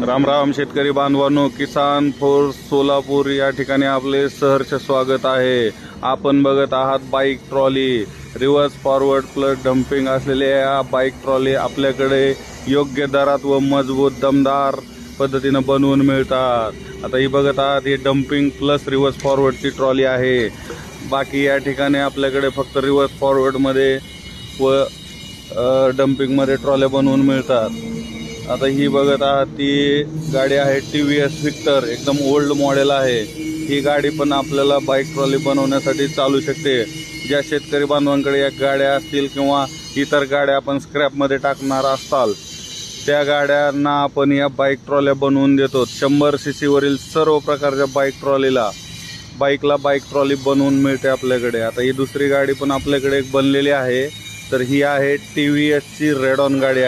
राम राम शेतकरी बांधवांनो, किसान फोर्स सोलापूर या ठिकाणी आपले सहर्ष स्वागत आहे। आपण बघत आहात bike trolley, reverse forward plus dumping असलेल्या या बाईक ट्रॉली आपल्याकडे योग्य दरात व मजबूत दमदार पद्धतीने बनवून मिळतात। आता ही बघत आहात, ही डंपिंग प्लस रिव्हर्स फॉरवर्डची ट्रॉली आहे। बाकी या ठिकाणी आपल्याकडे फक्त रिव्हर्स फॉरवर्ड मध्ये व डंपिंग मध्ये ट्रॉल्या बनवून मिळतात। आता ही बघत आहात, ती गाडी आहे TVS विक्टर, एकदम ओल्ड मॉडेल आहे। ही गाडी पण आपल्याला बाईक ट्रॉली बनवण्यासाठी चालू शकते। ज्या शेतकरी बांधवांकडे या गाड्या असतील किंवा इतर गाड्या आपण स्क्रॅप मध्ये टाकणार असाल, त्या गाड्यांना आपण या बाईक ट्रॉल्या बनवून देतो। 100 cc वरील सर्व प्रकारच्या बाईकला बाईक ट्रॉली बनवून मिळते आपल्याकडे। आता ही दुसरी गाडी पण आपल्याकडे एक बनलेली आहे, तर ही आहे TVS ची रेडॉन गाडी आहे।